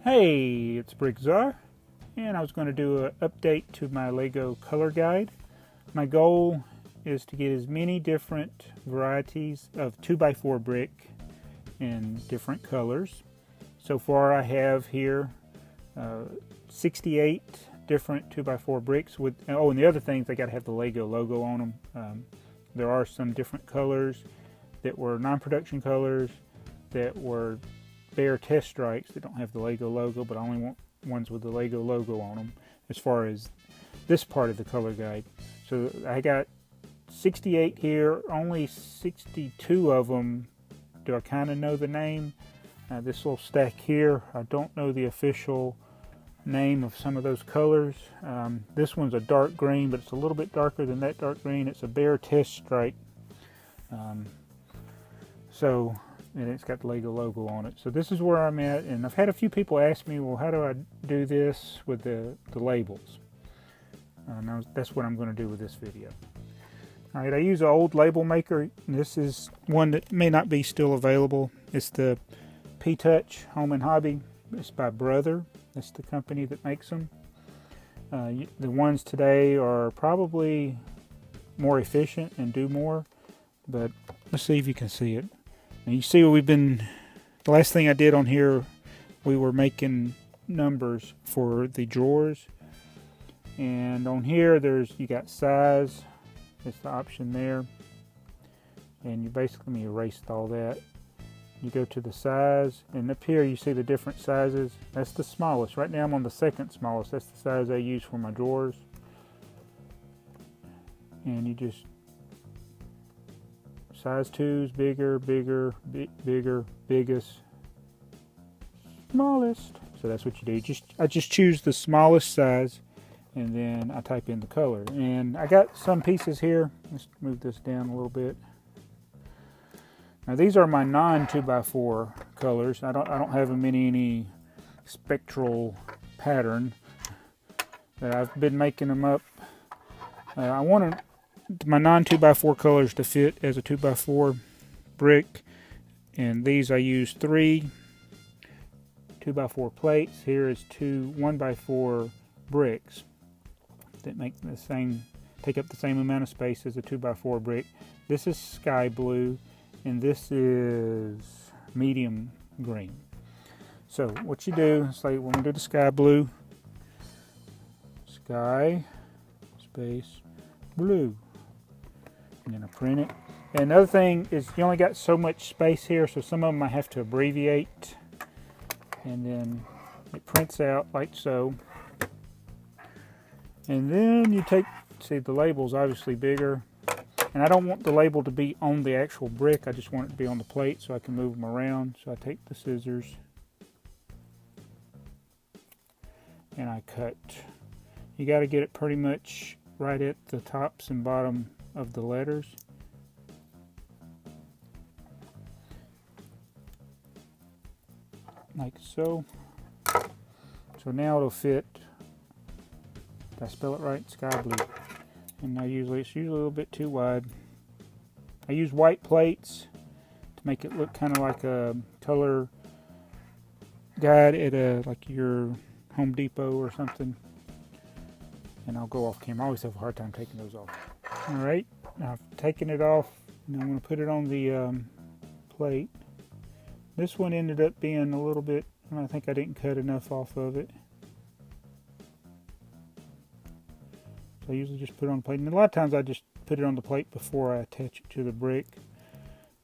Hey, it's BrickTsar, and I was going to do an update to my Lego color guide. My goal is to get as many different varieties of 2x4 brick in different colors. So far I have here 68 different 2x4 bricks with, and the other things, they got to have the Lego logo on them. There are some different colors that were non-production colors that were bare test strikes that don't have the Lego logo, but I only want ones with the Lego logo on them as far as this part of the color guide. So I got 68 here, only 62 of them do I kind of know the name. This little stack here, I don't know the official name of some of those colors. This one's a dark green, but it's a little bit darker than that dark green. It's a bare test strike. And it's got the Lego logo on it. So this is where I'm at, and I've had a few people ask me, well, how do I do this with the labels? Now that's what I'm going to do with this video. All right, I use an old label maker. This is one that may not be still available. It's the P-Touch Home and Hobby. It's by Brother. That's the company that makes them. The ones today are probably more efficient and do more, but let's see if you can see it. Now you see what the last thing I did on here, we were making numbers for the drawers. And on here, you got size, it's the option there. And you basically erased all that. You go to the size, and up here you see the different sizes. That's the smallest. Right now I'm on the second smallest. That's the size I use for my drawers. And you just, size 2 is bigger, bigger, bigger, biggest, smallest. So that's what you do. I just choose the smallest size, and then I type in the color. And I got some pieces here. Let's move this down a little bit. Now these are my non 2x4 colors. I don't have them in any spectral pattern. I've been making them up. I want my non 2x4 colors to fit as a 2x4 brick, and these I use 3 2x4 plates. Here is 2 1x4 bricks that take up the same amount of space as a 2x4 brick. This is sky blue, and this is medium green. So what you do is, like, when we do the sky blue, sky space blue, and then I print it. And another thing is, you only got so much space here, so some of them I have to abbreviate, and then it prints out like so. And then you see the label's obviously bigger, and I don't want the label to be on the actual brick, I just want it to be on the plate so I can move them around. So I take the scissors and I cut. You got to get it pretty much right at the tops and bottom of the letters. Like so. So now it'll fit. Did I spell it right? Sky blue. And it's usually a little bit too wide. I use white plates to make it look kind of like a color guide at like your Home Depot or something. And I'll go off camera. I always have a hard time taking those off. Alright, now I've taken it off, and I'm going to put it on the plate. This one ended up being a little bit, I think I didn't cut enough off of it. So I usually just put it on the plate. And a lot of times I just put it on the plate before I attach it to the brick,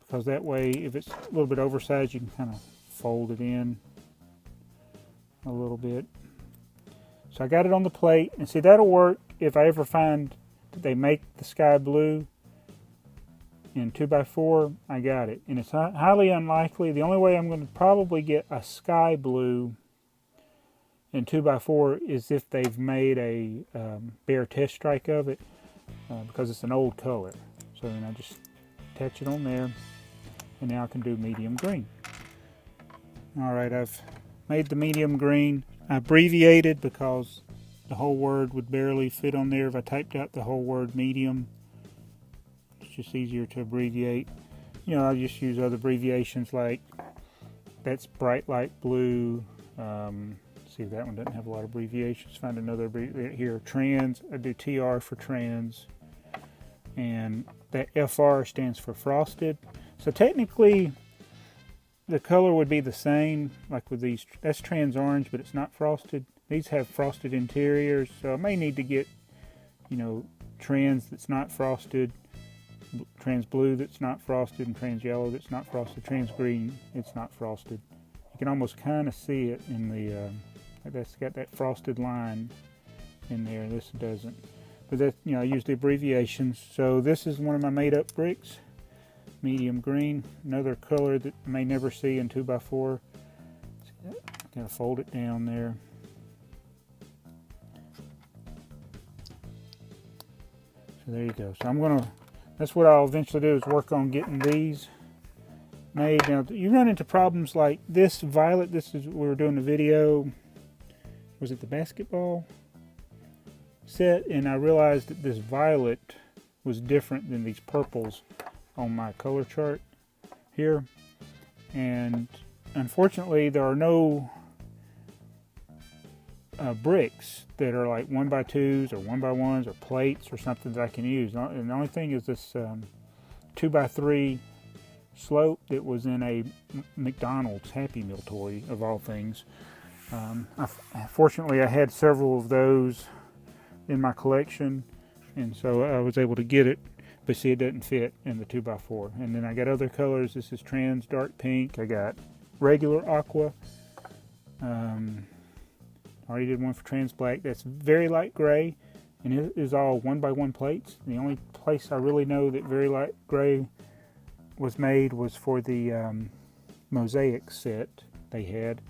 because that way, if it's a little bit oversized, you can kind of fold it in a little bit. So I got it on the plate, and see, that'll work if I ever find that they make the sky blue in 2x4, I got it. And it's highly unlikely. The only way I'm going to probably get a sky blue in 2x4 is if they've made a bare test strike of it, because it's an old color. So then I just attach it on there, and now I can do medium green. Alright, I've made the medium green. I abbreviated because the whole word would barely fit on there if I typed out the whole word medium. It's just easier to abbreviate. You know, I'll just use other abbreviations like that's bright light blue, See if that one doesn't have a lot of abbreviations. Find another here. Trans. I do TR for trans, and that FR stands for frosted. So technically, the color would be the same, like with these. That's trans orange, but it's not frosted. These have frosted interiors, so I may need to get, you know, trans that's not frosted, trans blue that's not frosted, and trans yellow that's not frosted, trans green it's not frosted. You can almost kind of see it in the, that's got that frosted line in there. This doesn't. But that, you know, I use the abbreviations. So this is one of my made-up bricks, medium green. Another color that you may never see in 2x4. Gotta fold it down there. So there you go. So that's what I'll eventually do, is work on getting these made. Now you run into problems like this violet. This is, we were doing the video, was it the basketball set? And I realized that this violet was different than these purples on my color chart here. And unfortunately there are no bricks that are like 1x2s or 1x1s or plates or something that I can use. And the only thing is this 2x3 slope that was in a McDonald's Happy Meal toy, of all things. Fortunately, I had several of those in my collection, and so I was able to get it, but see, it doesn't fit in the 2x4. And then I got other colors. This is trans dark pink. I got regular aqua. Already did one for trans black. That's very light gray, and it is all 1x1 plates. The only place I really know that very light gray was made was for the mosaic set they had.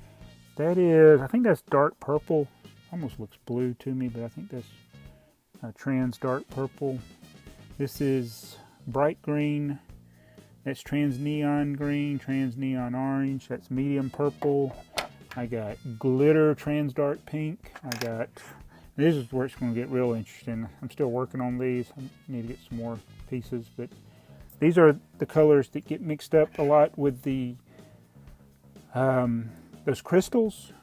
That is, I think that's dark purple. Almost looks blue to me, but I think that's trans dark purple. This is bright green. That's trans neon green, trans neon orange. That's medium purple. I got glitter trans dark pink. This is where it's going to get real interesting. I'm still working on these. I need to get some more pieces, but these are the colors that get mixed up a lot with the those crystals.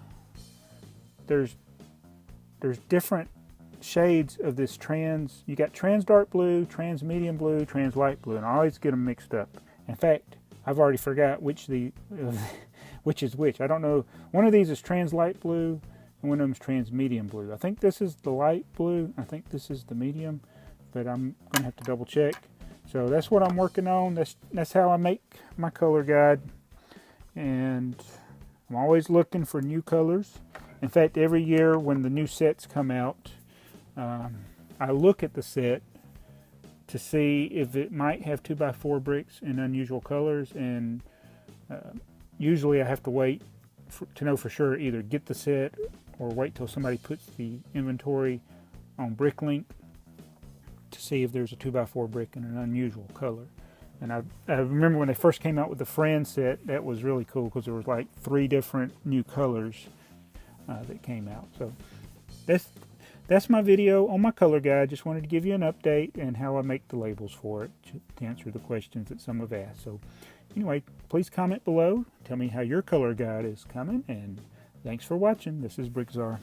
There's different shades of this trans. You got trans dark blue, trans medium blue, trans light blue, and I always get them mixed up. In fact, I've already forgot which is which. I don't know. One of these is trans light blue, and one of them is trans medium blue. I think this is the light blue. I think this is the medium, but I'm gonna have to double check. So that's what I'm working on. That's how I make my color guide, and I'm always looking for new colors. In fact, every year when the new sets come out, I look at the set to see if it might have 2x4 bricks in unusual colors, and usually I have to wait to know for sure, either get the set or wait till somebody puts the inventory on BrickLink to see if there's a 2x4 brick in an unusual color. And I remember when they first came out with the Friend set, that was really cool because there was like 3 different new colors that came out. So that's my video on my color guide. Just wanted to give you an update and how I make the labels for it to answer the questions that some have asked. So anyway, please comment below. Tell me how your color guide is coming, and thanks for watching. This is BrickTsar.